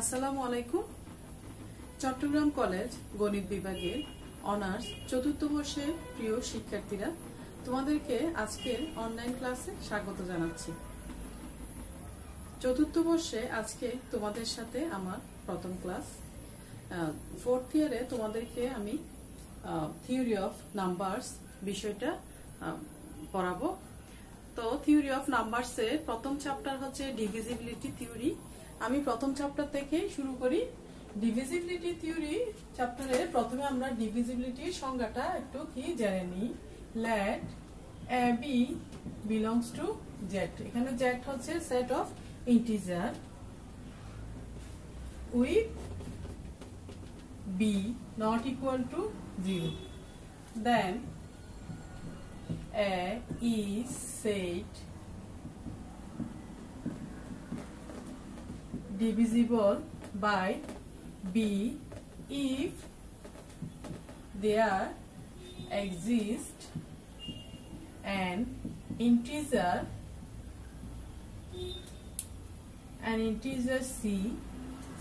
আসসালামু আলাইকুম। চট্টগ্রাম কলেজ গণিত বিভাগের অনার্স চতুর্থ বর্ষের প্রিয় শিক্ষার্থীরা, তোমাদেরকে আজকের অনলাইন ক্লাসে স্বাগত জানাচ্ছি। চতুর্থ বর্ষে আজকে তোমাদের সাথে আমার প্রথম ক্লাস। ফোর্থ ইয়ারে তোমাদেরকে আমি থিওরি অফ নাম্বারস বিষয়টা পড়াবো। তো থিওরি অফ নাম্বারসের প্রথম চ্যাপ্টার হচ্ছে ডিভিজিবিলিটি থিওরি। আমি প্রথম চ্যাপ্টার থেকে শুরু করি। ডিভিজিবিলিটি থিওরি চ্যাপ্টারে প্রথমে আমরা ডিভিজিবিলিটির সংজ্ঞাটা একটু কি জেনে নিই। Let a b belongs to Z. এখানে জেড হচ্ছে set of integer with b not equal to 0, then A is said divisible by B if there exists an integer C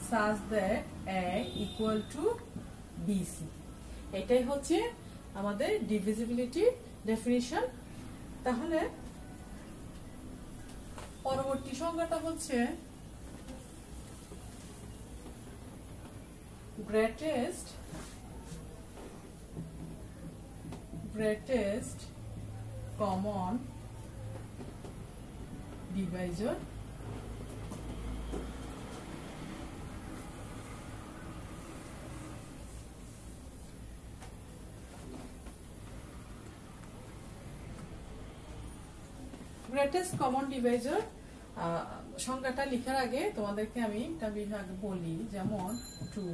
such that A equal to BC. এটাই হচ্ছে আমাদের divisibility definition. তাহলে পরবর্তী সংজ্ঞাটা হচ্ছে greatest common divisor. Greatest common Deviser সংজ্ঞাটা লেখার আগে তোমাদেরকে আমি একটা বিভাগ বলি, যেমন 2,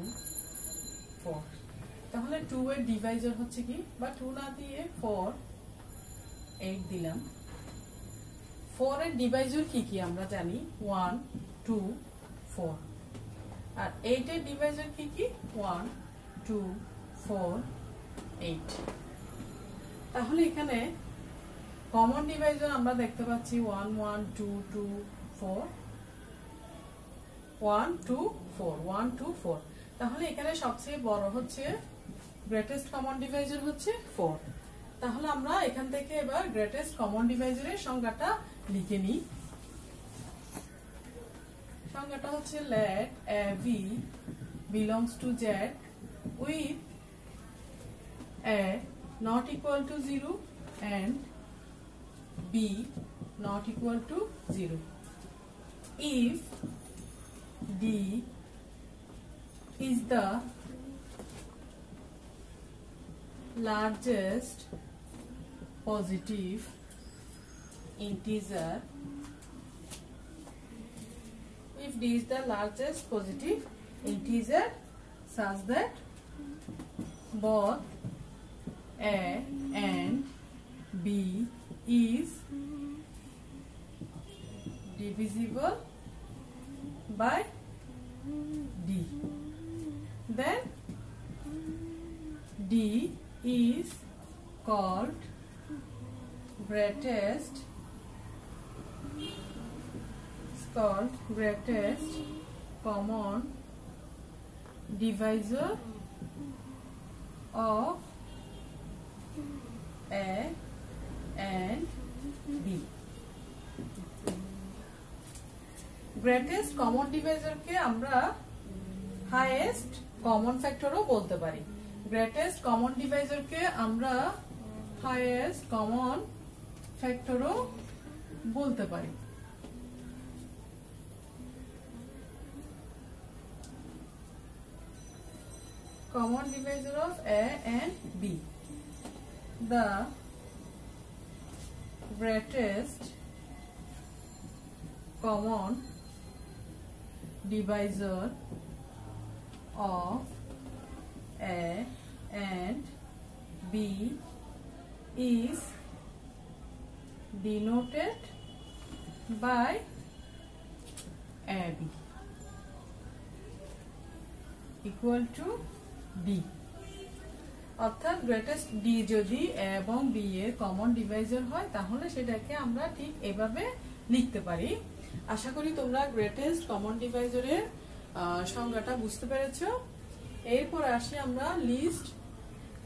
4। তাহলে 2 এর ডিভাইজার হচ্ছে কি, বা 2 না দিয়ে 4, 8 দিলাম। 4 এর ডিভাইজার কি কি আমরা জানি, 1, 2, 4। আর 8 এর ডিভাইজার কি কি, 1, 2, 4, 8। তাহলে এখানে কমন ডিভাইজার আমরা দেখতে পাচ্ছি 1, 1, 2, 2, 4, 1, 2, 4, 1, 2, 4। তাহলে এখানে সবচেয়ে বড় হচ্ছে গ্রেটেস্ট কমন ডিভাইজার হচ্ছে 4। তাহলে আমরা এখান থেকে এবার গ্রেটেস্ট কমন ডিভাইজারের সংজ্ঞাটা লিখে নিই। সংজ্ঞাটা হচ্ছে let a b belongs to z with a not equal to 0 and b not equal to 0 if d is the largest positive integer such that both a and b is divisible by d, then d is called greatest common divisor of a and b. Greatest common ডিভাইজারকে আমরা highest common ফ্যাক্টরও বলতে পারি। Greatest common ডিভাইজারকে আমরা highest common ফ্যাক্টরও বলতে পারি। Common divisor of A and B. The greatest common divisor of A and B is denoted by AB equal to D. অর্থাৎ greatest D যদি এ এবং বি এর কমন ডিভাইজার হয় তাহলে সেটাকে আমরা ঠিক এভাবে লিখতে পারি। আশা করি তোমরা গ্রেটেস্ট কমন ডিভাইজারের সংজ্ঞাটা বুঝতে পেরেছো। এরপর আসি আমরা লিস্ট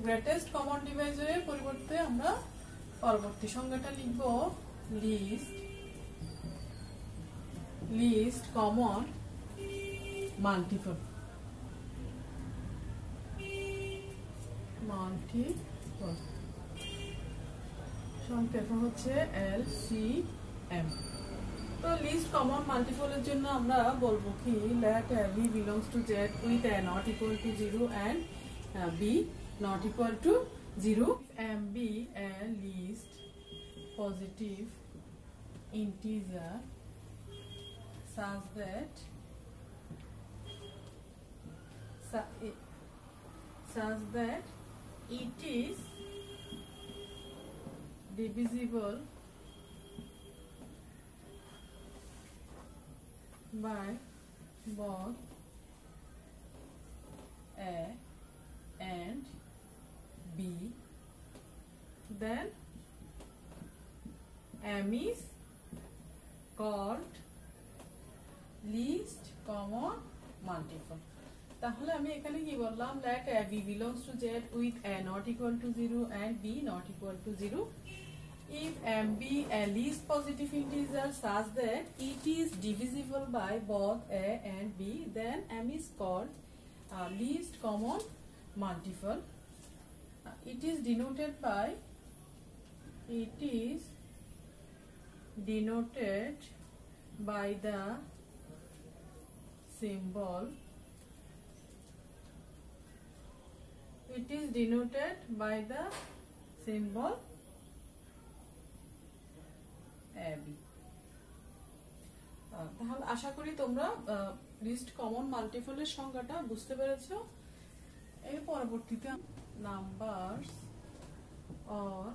গ্রেটেস্ট কমন ডিভাইজারের পরিবর্তে আমরা পরবর্তী সংজ্ঞাটা লিখব লিস্ট কমন মাল্টিপল। সংক্ষেপণ হচ্ছে LCM। তো লিস্ট কমন মাল্টিপলের জন্য আমরা বলবো কি, let V belongs to Z with A not equal to 0 and B not equal to 0. M be a least positive integer such that it is divisible by both A and B, then M is called least common multiple. তাহলে আমি এখানে কি বললাম, let A B belongs to Z with A not equal to 0 and B not equal to 0. If M be a least positive integer such that it is divisible by both A and B, then M is called least common multiple. It is denoted by the symbol. It is denoted by the symbol AB. তাহলে আশা করি তোমরা list common মাল্টিপলের সংজ্ঞাটা বুঝতে পেরেছো। এর পরবর্তীতে numbers or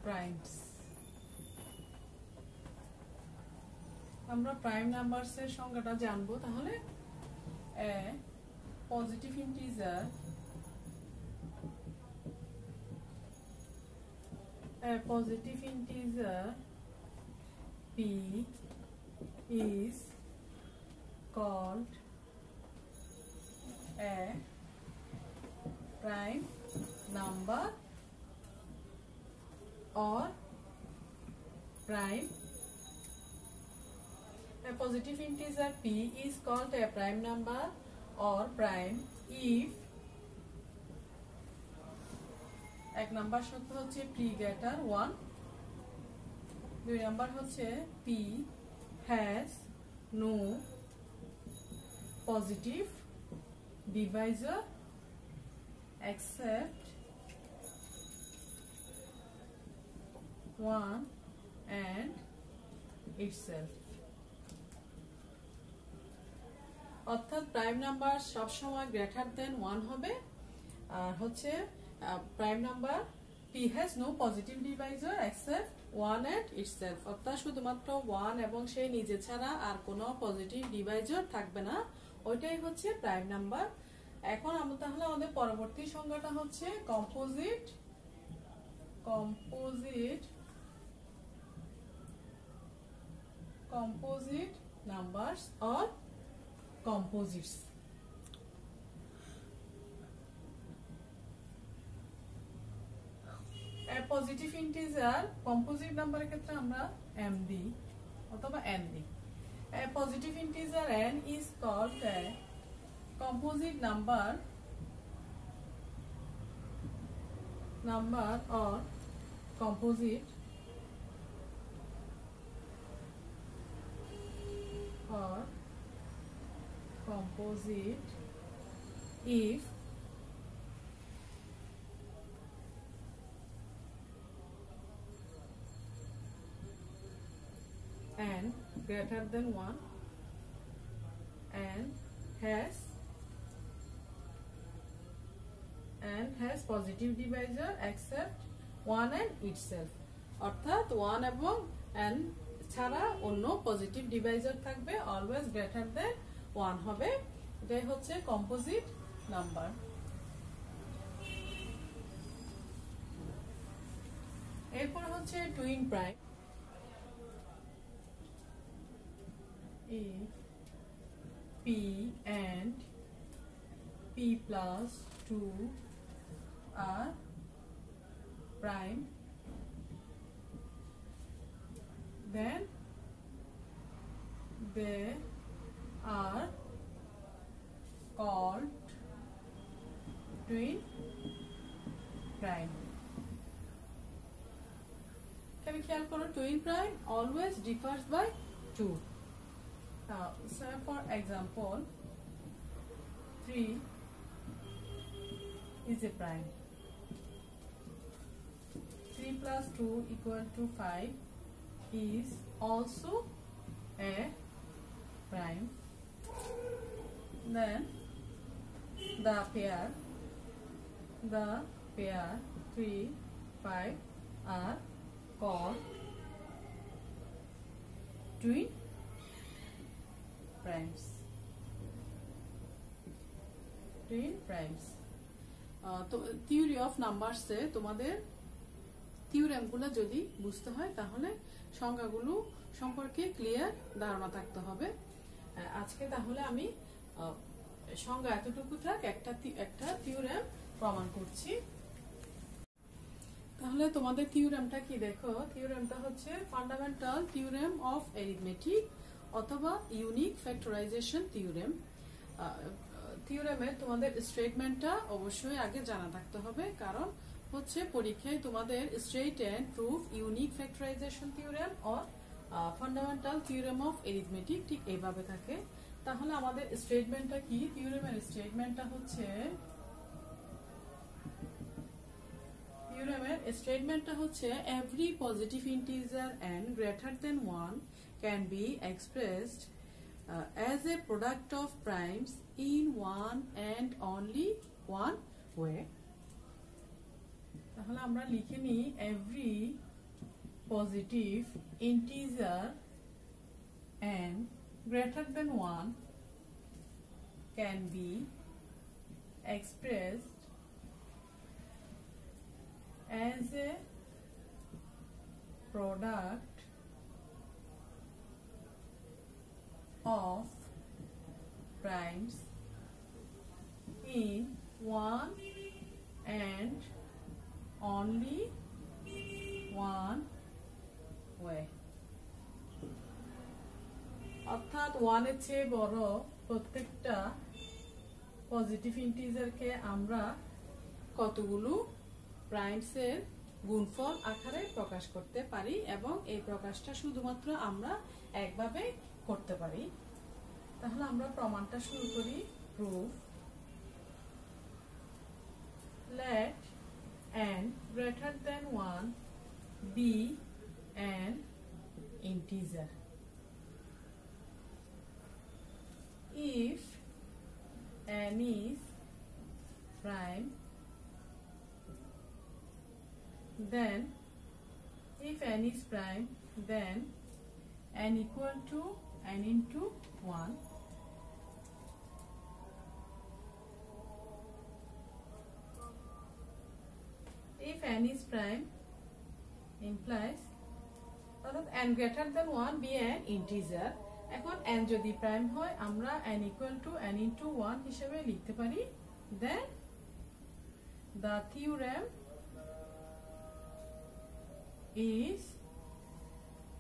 primes, আমরা prime numbers এর সংজ্ঞাটা জানবো। তাহলে a positive integer P is called a prime number or prime. A positive integer P is called a prime number or prime if এক নাম্বার শর্ত হচ্ছে P greater 1, দুই number হচ্ছে P has no positive divisor except 1 and itself. অর্থাৎ prime number সবসময় greater than 1 হবে, আর হচ্ছে prime number P has no positive divisor except 1 and itself, অর্থাৎ শুধুমাত্র 1 এবং সেই নিজে ছাড়া আর কোনো পজিটিভ ডিভাইজার থাকবে না, ওইটাই হচ্ছে প্রাইম নাম্বার। এখন আমরা তাহলে আমাদের পরবর্তী সংজ্ঞাটা হচ্ছে composite numbers or composites. A positive integer composite number ক্ষেত্রে আমরা m দিই অথবা n দিই। A positive integer n is called a composite number or composite if n greater than 1 and has positive divisor except 1 and itself, অর্থাৎ 1 এবং n ছাড়া অন্য positive Deviser থাকবে, অলওয়েজ গ্রেটার দেন 1 হবে, এটাই হচ্ছে কম্পোজিট নাম্বার। এরপর হচ্ছে twin prime. If and p plus 2 are prime, then they are called twin prime. Can we খেয়াল করো twin prime always differs by 2. Now, so for example, 3 is a prime. 3 plus 2 equal to 5 is also a prime. Then the pair 3, 5 are called twin primes. Twin primes. তো theory of numbers এ তোমাদের থিওরেমগুলো যদি বুঝতে হয় তাহলে সংখ্যাগুলো সম্পর্কে clear ধারণা থাকতে হবে। আজকে তাহলে আমি সংজ্ঞা এতটুকু থাক, একটা থিওরেম প্রমাণ করছি। তাহলে তোমাদের থিওরেমটা কি দেখো, থিওরেমটা হচ্ছে ফান্ডামেন্টাল থিওরেম অফ অ্যারিথমেটিক অথবা ইউনিক ফ্যাক্টরাইজেশন থিওরেম। থিওরেমের তোমাদের স্টেটমেন্টটা অবশ্যই আগে জানা থাকতে হবে, কারণ হচ্ছে পরীক্ষায় তোমাদের straight and proof unique factorization theorem or fundamental theorem of arithmetic ঠিক এইভাবে থাকে। তাহলে আমাদের স্টেটমেন্টটা কি, থিওরেমের স্টেটমেন্টটা হচ্ছে every positive integer n greater than 1 can be expressed as a product of primes in one and only one way. তাহলে আমরা লিখে নিই every positive integer n greater than 1 can be expressed as a product of primes in one and only one way. অর্থাৎ 1 এর চেয়ে বড় প্রত্যেকটা positive ইন্টিজারকে আমরা কতগুলো প্রাইমস এর গুণফল আকারে প্রকাশ করতে পারি, এবং এই প্রকাশটা শুধুমাত্র আমরা একভাবে করতে পারি। তাহলে আমরা প্রমাণটা শুরু করি। Proof let n greater than 1 be an integer if n is prime, then if n is prime, then n equal to n into 1. If n is prime implies অর্থাৎ n greater than 1 be an integer. এখন n যদি prime হয় আমরা n equal to n into 1 হিসেবে লিখতে পারি। Then the theorem is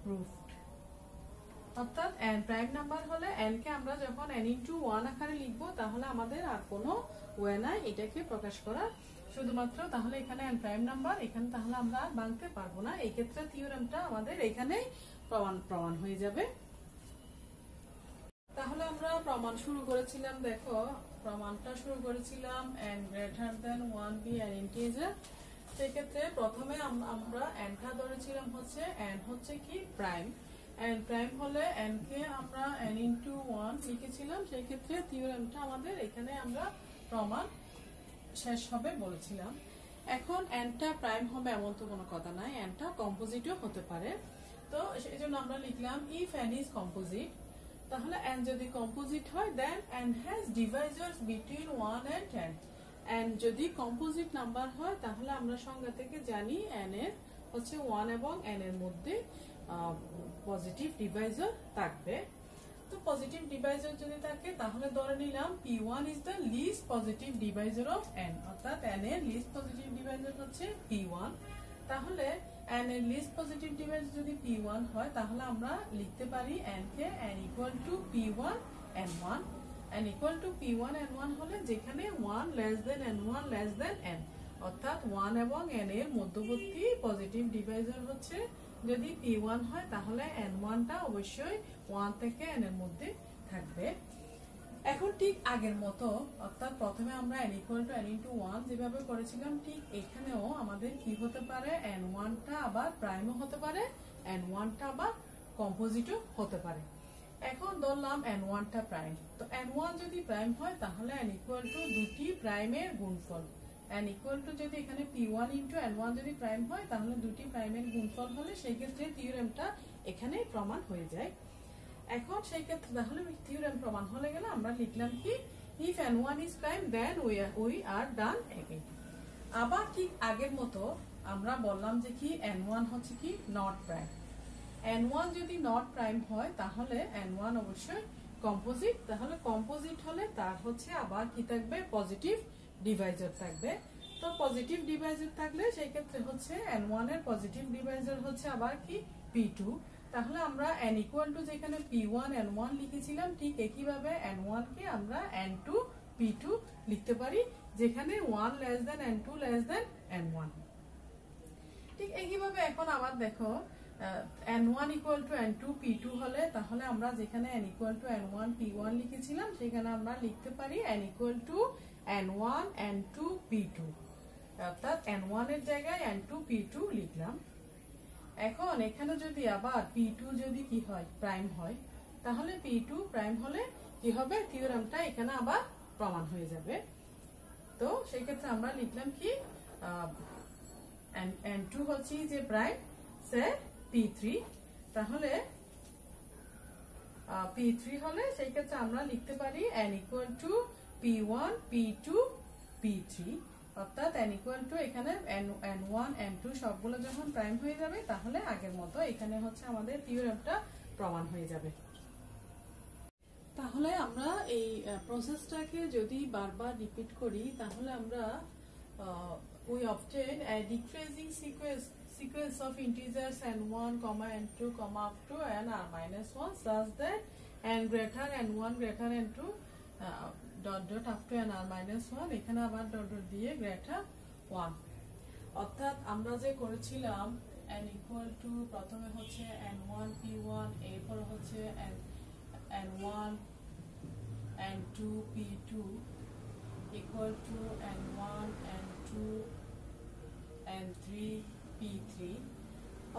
proved. অর্থাৎ n prime number হলে n কে আমরা যখন n into 1 আকারে লিখবো তাহলে আমাদের আর কোনো ওয়ে নাই এটাকে প্রকাশ করা, শুধুমাত্র তাহলে এখানে n প্রাইম নাম্বার, এখানে তাহলে আমরা ভাঙতে পারবো না। এই ক্ষেত্রে থিওরেমটা আমাদের এখানেই প্রমাণ হয়ে যাবে। তাহলে আমরা প্রমাণ শুরু করেছিলাম, দেখো প্রমাণটা শুরু করেছিলাম n greater than 1 be an integer। সেই ক্ষেত্রে প্রথমে আমরা nটা ধরেছিলাম হচ্ছে n হচ্ছে কি প্রাইম, n প্রাইম হলে n কে আমরা n into 1 লিখেছিলাম। সেই ক্ষেত্রে থিওরেমটা আমাদের এখানে আমরা প্রমাণ শেষ হবে বলেছিলাম। এখন nটা প্রাইম হবে এমন তো কোনো কথা নাই, nটা কম্পোজিটও হতে পারে। তো সেই জন্য আমরা লিখলাম if n is composite, তাহলে n যদি কম্পোজিট হয় then n has divisors between 1 and 10. n যদি কম্পোজিট নাম্বার হয় তাহলে আমরা সংজ্ঞা থেকে জানি n এর হচ্ছে 1 এবং n এর মধ্যে পজিটিভ ডিভাইজার থাকবে। তো পজিটিভ ডিভাইজার যদি থাকে তাহলে ধরে নিলাম P1 is the least positive divisor of n, অর্থাৎ n এর লিস্ট পজিটিভ ডিভাইজার হচ্ছে P1। তাহলে n এর লিস্ট পজিটিভ ডিভাইজার যদি P1 হয় তাহলে আমরা লিখতে পারি n K n equal to P1 n1। n equal to P1 n1 হলে যেখানে 1 less than n1 less than n, অর্থাৎ 1 এবং n এর মধ্যবর্তী পজিটিভ ডিভাইজার হচ্ছে যদি P1 হয় তাহলে n1 টা অবশ্যই 1 থেকে n এর মধ্যে থাকবে। এখন ঠিক আগের মতো, অর্থাৎ প্রথমে আমরা n equal to n into 1 যেভাবে করেছিলাম, ঠিক এখানেও আমাদের কি হতে পারে, n1 টা আবার প্রাইমও হতে পারে, n1 টা আবার কম্পোজিটও হতে পারে। এখন ধরলাম n1 টা প্রাইম, তো n1 যদি প্রাইম হয় তাহলে n ইকুয়াল টু দুটি প্রাইমের গুণফল। n ইকুয়াল টু যদি এখানে P1 ইনটু n1 যদি প্রাইম হয় তাহলে দুটি প্রাইমের গুণফল হলে সেই ক্ষেত্রে থিওরেমটা এখানে প্রমাণ হয়ে যায়। এখন সেই ক্ষেত্রে তাহলে থিওরেম প্রমাণ হয়ে গেলে আমরা লিখলাম কি, if n1 is prime then we are done again। আবার ঠিক আগের মতো আমরা বললাম যে কি n1 হচ্ছে কি নট প্রাইম। n1 যদি নট প্রাইম হয় তাহলে n1 অবশ্যই কম্পোজিট, তাহলে কম্পোজিট হলে তার হচ্ছে আবার কি থাকবে, পজিটিভ ডিভাইজার থাকবে। তো পজিটিভ ডিভাইজার থাকলে সেই ক্ষেত্রে হচ্ছে n1 এর পজিটিভ ডিভাইজার হচ্ছে আবার কি P2। তাহলে আমরা n ইকুয়াল টু যেখানে P1 n1 লিখেছিলাম ঠিক একইভাবে n1 কে আমরা n2 P2 লিখতে পারি, যেখানে 1 less than n2 less than n1। ঠিক একইভাবে এখন আবার দেখো n1 equal to n2 P2 হলে তাহলে আমরা যেখানে n equal to n1 P1 লিখেছিলাম সেখানে আমরা লিখতে পারি n equal to n1 n2 P2, অর্থাৎ n1 এর জায়গায় n2 P2 লিখলাম। এখন এখানে যদি আবার P2 যদি কি হয়, প্রাইম হয়, তাহলে P2 প্রাইম হলে কি হবে, থিওরেমটা এখানে আবার প্রমাণ হয়ে যাবে। তো সেই ক্ষেত্রে আমরা লিখলাম কি n2 হচ্ছে যে প্রাইম সে P3, তাহলে P3 হলে সেই ক্ষেত্রে আমরা লিখতে পারি n equal to P1 P2 P3, অর্থাৎ n ইকুয়াল টু এখানে n1 n2 সবগুলো যখন প্রাইম হয়ে যাবে তাহলে আগের মতো এখানে হচ্ছে আমাদের থিওরেমটা প্রমাণ হয়ে যাবে। তাহলে আমরা এই প্রসেসটাকে যদি বারবার রিপিট করি তাহলে আমরা we obtain a decreasing sequence of integers n1, n2, up to n r minus 1 such that n greater n1 greater n2 dot dot up to n r minus 1, এখানে আবার ডট ডট দিয়ে greater 1। অর্থাৎ আমরা যে করেছিলাম n equal to প্রথমে হচ্ছে n1 P1, এরপর হচ্ছে n1 n2 P2 equal to n1 n2 n3 P3,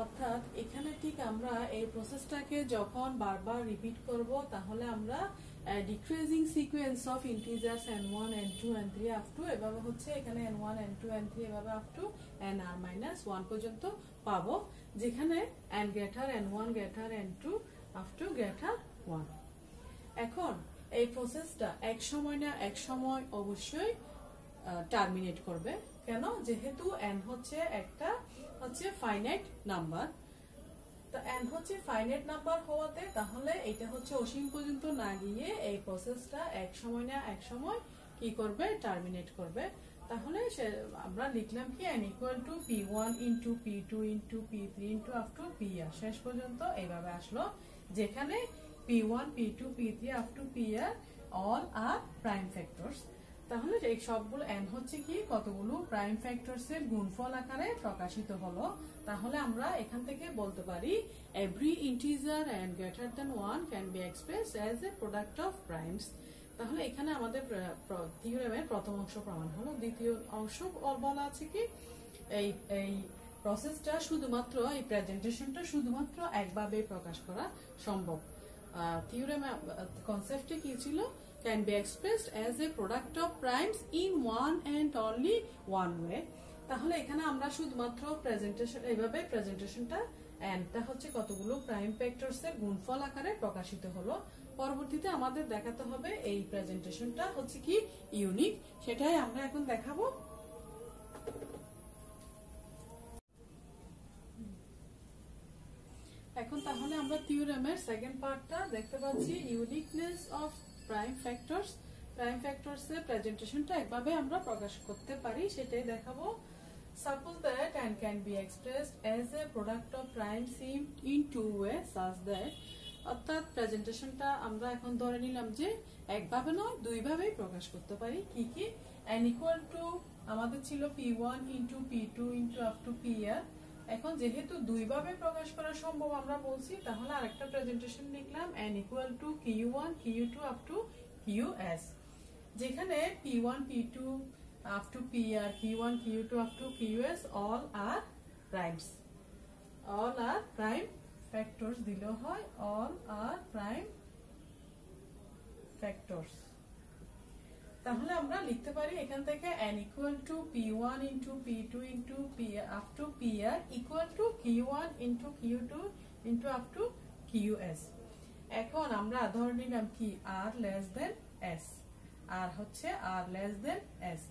অর্থাৎ এখানে ঠিক আমরা এই প্রসেসটাকে যখন বারবার রিপিট করব তাহলে আমরা decreasing sequence of integers n1 n2 n3 up to এভাবে হচ্ছে এখানে n1 n2 n3 এভাবে আপ টু nr minus 1 পর্যন্ত পাবো, যেখানে n greater n1 greater n2 up to greater 1। এখন এই প্রসেসটা এক সময় না এক সময় অবশ্যই টার্মিনেট করবে। কেন? যেহেতু n হচ্ছে একটা ফাইনাইট নাম্বার, তো n হচ্ছে ফাইনাইট নাম্বার হওয়াতে তাহলে এটা হচ্ছে অসীম পর্যন্ত না গিয়ে এই প্রসেসটা এক সময় না এক সময় কি করবে, টার্মিনেট করবে। তাহলে আমরা লিখলাম কি n equal to P1 into P2 into P3 into up to PR, শেষ পর্যন্ত এইভাবে আসলো, যেখানে P1 P2 P3 up to PR all are prime factors। তাহলে এই সবগুলো n হচ্ছে কি কতগুলো প্রাইম ফ্যাক্টরস এর গুণফল আকারে প্রকাশিত হলো। তাহলে আমরা এখান থেকে বলতে পারি every integer and greater than 1 can be expressed as a product of primes। তাহলে এখানে আমাদের থিওরেমের প্রথম অংশ প্রমাণ হলো। দ্বিতীয় অংশ বলা আছে কি এই প্রসেসটা শুধুমাত্র এই প্রেজেন্টেশনটা শুধুমাত্র একভাবে প্রকাশ করা সম্ভব। থিওরেম কনসেপ্টে কি ছিল, can be expressed as a product of primes in one and only one way। তাহলে এখানে আমরা শুধুমাত্র প্রেজেন্টেশন এইভাবে প্রেজেন্টেশনটা এন্ডটা হচ্ছে কতগুলো প্রাইম ফ্যাক্টরস এর গুণফল আকারে প্রকাশিত হলো। পরবর্তীতে আমাদের দেখাতে হবে এই প্রেজেন্টেশনটা হচ্ছে কি ইউনিক, সেটাই আমরা এখন দেখাবো। এখন তাহলে আমরা থিওরেমের সেকেন্ড পার্টটা দেখতে পাচ্ছি, uniqueness of prime factors. Prime factors এর প্রেজেন্টেশনটা একভাবে আমরা প্রকাশ করতে পারি, সেটাই দেখাবো। Suppose that n can be expressed as a product of primes in two ways such that, অর্থাৎ প্রেজেন্টেশনটা আমরা এখন ধরে নিলাম যে একভাবে নয় দুইভাবেই প্রকাশ করতে পারি। কি কি? n equal to আমাদের ছিল p1 into p2 into up to pr। এখন যেহেতু দুইভাবে প্রকাশ করা সম্ভব আমরা বলছি, তাহলে আরেকটা প্রেজেন্টেশন লিখলাম n equal to q1 q2 up to qs, যেখানে p1 p2 up to pr, q1 q2 up to qs all are primes, all are prime factors দিলে হয়, all are prime factors। তাহলে আমরা লিখতে পারি এখান থেকে n equal to p1 into p2 into pr up to pr equal to q1 into q2 into up to qs। এখন আমরা ধরে নিলাম কি r less than s, r হচ্ছে r less than s,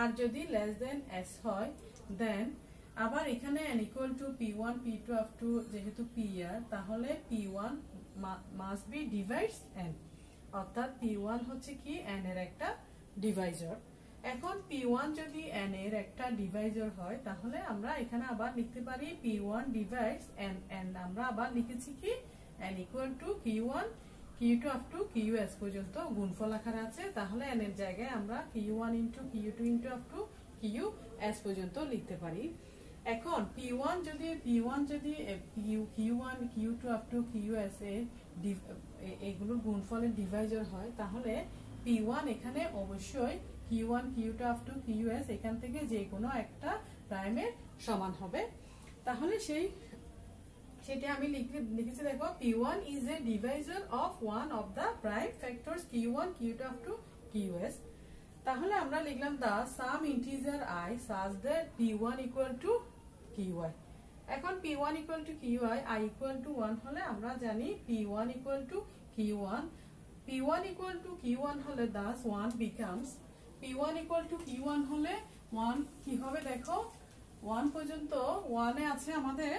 আর যদি less than s হয় then আবার এখানে n equal to p1 p2 up to যেহেতু pr, তাহলে p1 must be divides n, অর্থাৎ p1 হচ্ছে কি n এর একটা ডিভাইজার। এখন p1 যদি n এর একটা ডিভাইজার হয় তাহলে আমরা এখানে আবার লিখতে পারি p1 divides n, and আমরা আবার লিখেছি কি n equal to q1 q2 up to qs পর্যন্ত গুণফল আকারে আছে, তাহলে n এর জায়গায় আমরা q1 into q2 into up to qs পর্যন্ত লিখতে পারি। এখন p1 যদি q1 q2 up to qs এগুলোর গুণফলের ডিভাইজার হয়, তাহলে p1 এখানে অবশ্যই q1 q2 up to qs এখান থেকে যে কোনো একটা প্রাইমের সমান হবে। তাহলে সেটা আমি লিখেছি, দেখো p1 is a divisor of one of the prime factors q1 q2 up to qs। তাহলে আমরা লিখলাম the some integer I such that p1 equal to qi। এখন p1 equal to qi, I equal to 1 হলে আমরা জানি p1 equal to q1, p1 equal to q1 হলে thus 1 becomes, p1 equal to q1 হলে 1 কি হবে দেখো 1 পর্যন্ত 1 এ আছে আমাদের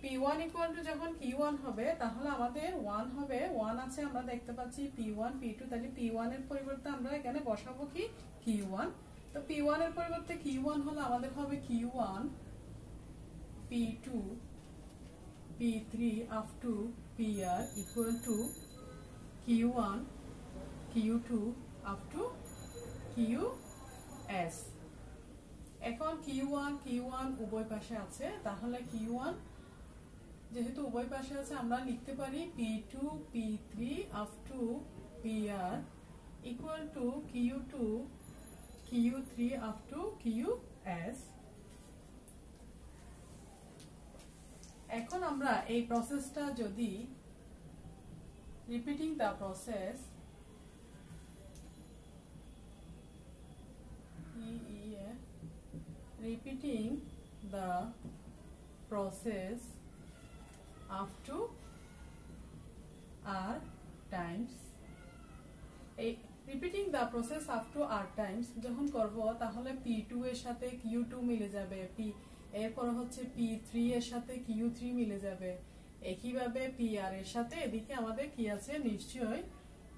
p1 equal to যখন q1 হবে তাহলে আমাদের 1 হবে, 1 আছে আমরা দেখতে পাচ্ছি p1 p2, তাহলে p1 এর পরিবর্তে আমরা এখানে বসাবো কি q1। তো p1 এর পরিবর্তে q1 হলে আমাদের হবে q1 p2 p3 up to pr equal to q1 q2 up to qs। এখন q1 উভয় পাশে আছে, তাহলে q1 যেহেতু উভয় পাশে আছে আমরা লিখতে পারি p2 p3 up to pr equal to q2 q3 up to qs। এখন আমরা এই প্রসেসটা যদি repeating the process repeating the process up to r times, এই repeating the process up to r times যখন করব তাহলে p2 এর সাথে q2 মিলে যাবে, এরপর হচ্ছে p3 এর সাথে q3 মিলে যাবে, একইভাবে pr এর সাথে এদিকে আমাদের কি আছে নিশ্চয়ই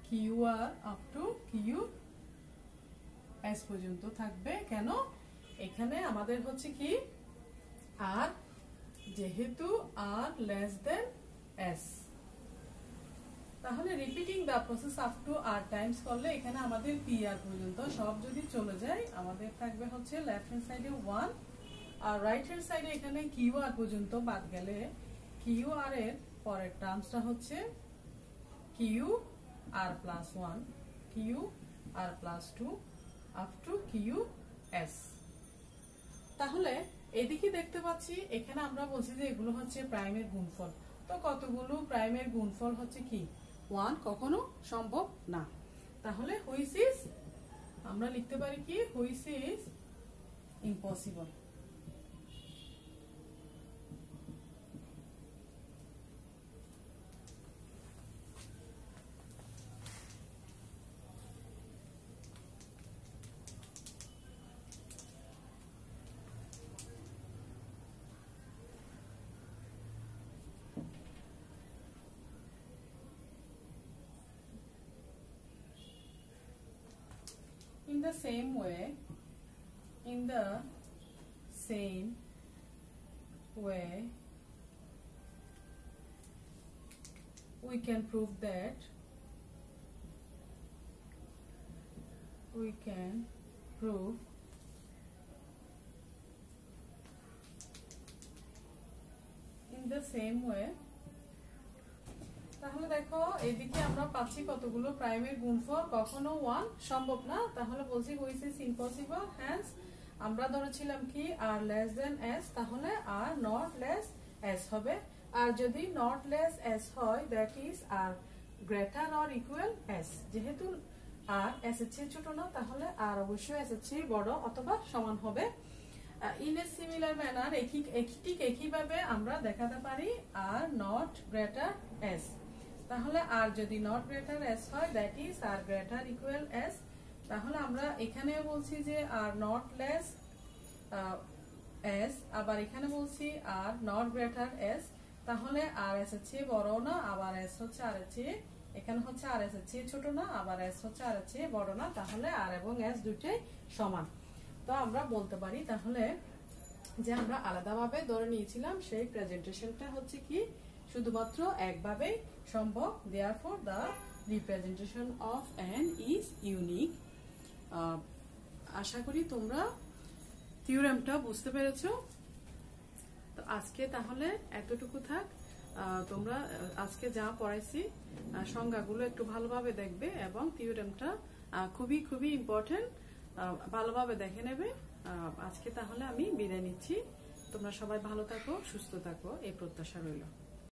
qr up to qs পর্যন্ত থাকবে। কেন? এখানে আমাদের হচ্ছে কি r, যেহেতু r less than s, তাহলে repeating the process up to r Times করলে এখানে আমাদের pr পর্যন্ত সব যদি চলে যায় আমাদের থাকবে হচ্ছে লেফট হ্যান্ড সাইডে 1, আর রাইট হ্যান্ড সাইডে এখানে qr পর্যন্ত বাদ গেলে qr এর পরের টার্মসটা হচ্ছে qr plus 1 qr plus 2 up to qs। তাহলে এদিকে দেখতে পাচ্ছি এখানে আমরা বলছি যে এগুলো হচ্ছে প্রাইমের গুণফল, তো কতগুলো প্রাইমের গুণফল হচ্ছে কি 1 কখনো সম্ভব না। তাহলে হুইচ ইজ আমরা লিখতে পারি কি which is impossible. the same way, we can prove that in the same way. তাহলে দেখো এদিকে আমরা পাচ্ছি কতগুলো প্রাইমের গুণফল, কখনো 1 সম্ভব না, তাহলে বলছি হুইচ ইজ ইম্পসিবল। হ্যান্স আমরা ধরেছিলাম কি আর লেস দেন এস, তাহলে আর নট লেস এস হবে। আর যদি নট লেস এস হয় that is r greater or equal s. যেহেতু আর এস এর চেয়ে ছোট না, তাহলে আর অবশ্যই এস এর চেয়ে বড় অথবা সমান হবে। ইন এ সিমিলার ম্যানার ঠিক একইভাবে আমরা দেখাতে পারি আর নট গ্রেটার এস। তাহলে আর যদি নট গ্রেটার এস হয় that is r greater equal s. তাহলে আমরা এখানেও বলছি যে আর নট লেস এস, আবার এখানে বলছি আর নট গ্রেটার এস। তাহলে আর এস এর চেয়ে বড় না, আবার এস হচ্ছে আর এর চেয়ে, এখানে হচ্ছে আর এস এর চেয়ে ছোট না, আবার এস হচ্ছে আর এর চেয়ে বড় না, তাহলে আর এবং এস দুটোই সমান। তো আমরা বলতে পারি তাহলে যে আমরা আলাদাভাবে ধরে নিয়েছিলাম সেই প্রেজেন্টেশনটা হচ্ছে কি শুধুমাত্র একভাবে সম্ভব। therefore the representation of n is unique. আশা করি তোমরা থিওরেমটা বুঝতে পেরেছো। তো আজকে তাহলে এতটুকু থাক। তোমরা আজকে যা পড়াইছি সংজ্ঞাগুলো একটু ভালোভাবে দেখবে এবং থিওরেমটা খুবই খুবই ইম্পর্টেন্ট, ভালোভাবে দেখে নেবে। আজকে তাহলে আমি বিদায় নিচ্ছি। তোমরা সবাই ভালো থাকো, সুস্থ থাকো, এই প্রত্যাশা রইল।